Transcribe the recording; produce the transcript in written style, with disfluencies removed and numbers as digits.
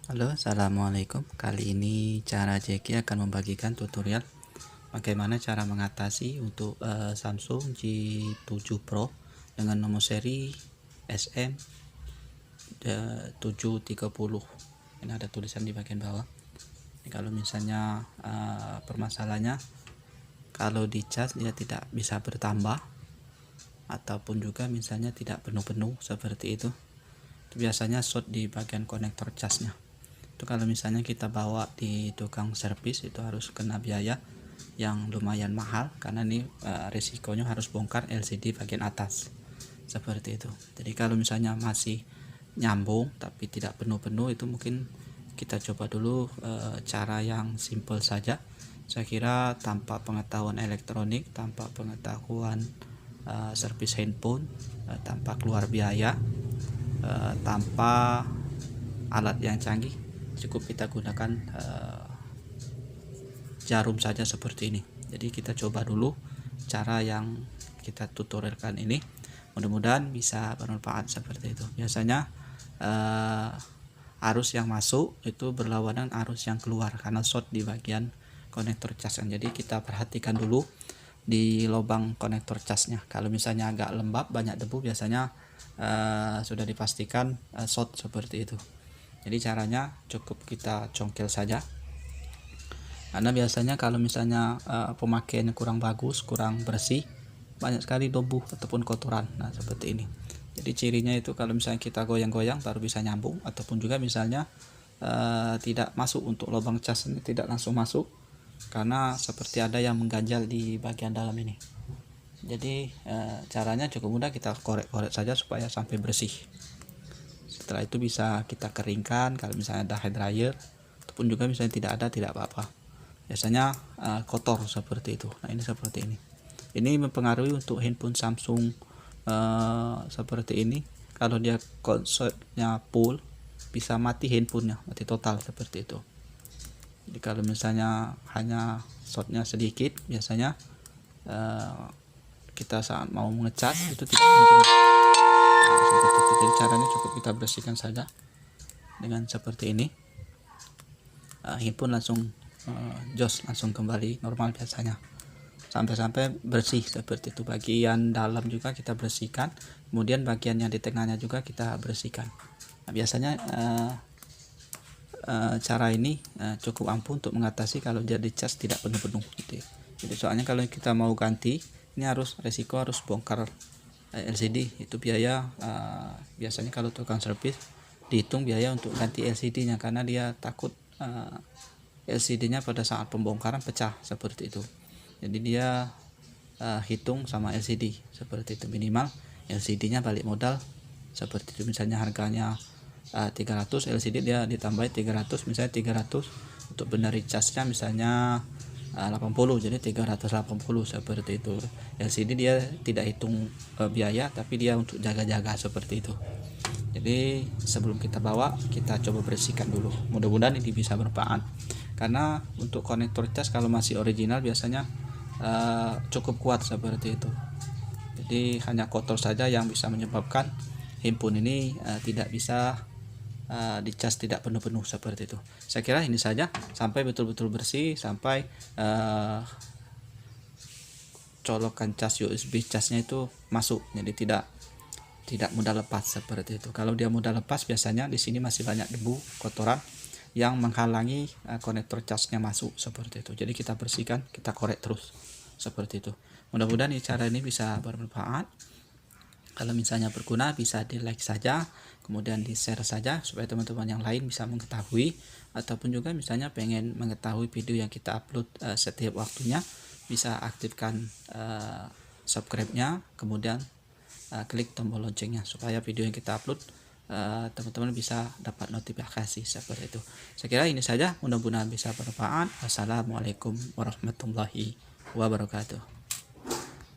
Halo, assalamualaikum. Kali ini cara Jeki akan membagikan tutorial bagaimana cara mengatasi untuk Samsung J7 Pro dengan nomor seri SM730. Ini ada tulisan di bagian bawah. Ini kalau misalnya permasalahannya kalau dicas dia tidak bisa bertambah ataupun juga misalnya tidak penuh-penuh seperti itu. Biasanya short di bagian konektor casnya. Itu kalau misalnya kita bawa di tukang servis itu harus kena biaya yang lumayan mahal karena ini risikonya harus bongkar LCD bagian atas seperti itu. Jadi kalau misalnya masih nyambung tapi tidak penuh-penuh, itu mungkin kita coba dulu cara yang simple saja. Saya kira tanpa pengetahuan elektronik, tanpa pengetahuan servis handphone, tanpa keluar biaya, tanpa alat yang canggih, cukup kita gunakan jarum saja seperti ini. Jadi kita coba dulu cara yang kita tutorialkan ini, mudah-mudahan bisa bermanfaat seperti itu. Biasanya arus yang masuk itu berlawanan arus yang keluar karena short di bagian konektor casnya. Jadi kita perhatikan dulu di lubang konektor casnya. Kalau misalnya agak lembab, banyak debu, biasanya sudah dipastikan short seperti itu. Jadi caranya cukup kita congkel saja, karena biasanya kalau misalnya pemakaiannya kurang bagus, kurang bersih, banyak sekali debu ataupun kotoran. Nah seperti ini. Jadi cirinya itu kalau misalnya kita goyang-goyang baru bisa nyambung, ataupun juga misalnya tidak masuk untuk lubang cas ini, tidak langsung masuk karena seperti ada yang mengganjal di bagian dalam ini. Jadi caranya cukup mudah, kita korek-korek saja supaya sampai bersih. Setelah itu bisa kita keringkan. Kalau misalnya ada hair dryer ataupun juga misalnya tidak ada, tidak apa-apa. Biasanya kotor seperti itu. Nah ini seperti ini. Ini mempengaruhi untuk handphone Samsung seperti ini. Kalau dia konsepnya full, bisa mati handphonenya, mati total seperti itu. Jadi kalau misalnya hanya shotnya sedikit, biasanya kita saat mau ngecas itu tidak seperti itu. Jadi caranya cukup kita bersihkan saja dengan seperti ini. Handphone langsung jos langsung kembali normal biasanya, sampai bersih seperti itu. Bagian dalam juga kita bersihkan, kemudian bagian yang di tengahnya juga kita bersihkan. Nah, biasanya cara ini cukup ampuh untuk mengatasi kalau dia dicas tidak penuh-penuh gitu ya. Jadi soalnya kalau kita mau ganti, ini resiko harus bongkar LCD, itu biaya. Biasanya kalau tukang servis dihitung biaya untuk ganti LCD-nya karena dia takut LCD-nya pada saat pembongkaran pecah seperti itu. Jadi dia hitung sama LCD seperti itu, minimal LCD-nya balik modal seperti itu. Misalnya harganya 300, LCD dia ditambahin 300, misalnya 300 untuk benerin casnya misalnya 80, jadi 380 seperti itu. LCD dia tidak hitung biaya, tapi dia untuk jaga-jaga seperti itu. Jadi sebelum kita bawa, kita coba bersihkan dulu. Mudah-mudahan ini bisa bermanfaat. Karena untuk konektor cas kalau masih original biasanya cukup kuat seperti itu. Jadi hanya kotor saja yang bisa menyebabkan handphone ini tidak bisa dicas tidak penuh-penuh seperti itu. Saya kira ini saja, sampai betul-betul bersih, sampai colokan cas USB casnya itu masuk, jadi tidak mudah lepas seperti itu. Kalau dia mudah lepas, biasanya di sini masih banyak debu kotoran yang menghalangi konektor casnya masuk seperti itu. Jadi kita bersihkan, kita korek terus seperti itu. Mudah-mudahan cara ini bisa bermanfaat. Kalau misalnya berguna, bisa di like saja, kemudian di share saja supaya teman-teman yang lain bisa mengetahui, ataupun juga misalnya pengen mengetahui video yang kita upload setiap waktunya, bisa aktifkan subscribe-nya, kemudian klik tombol loncengnya supaya video yang kita upload teman-teman bisa dapat notifikasi seperti itu. Saya kira ini saja, mudah-mudahan bisa bermanfaat. Wassalamualaikum warahmatullahi wabarakatuh.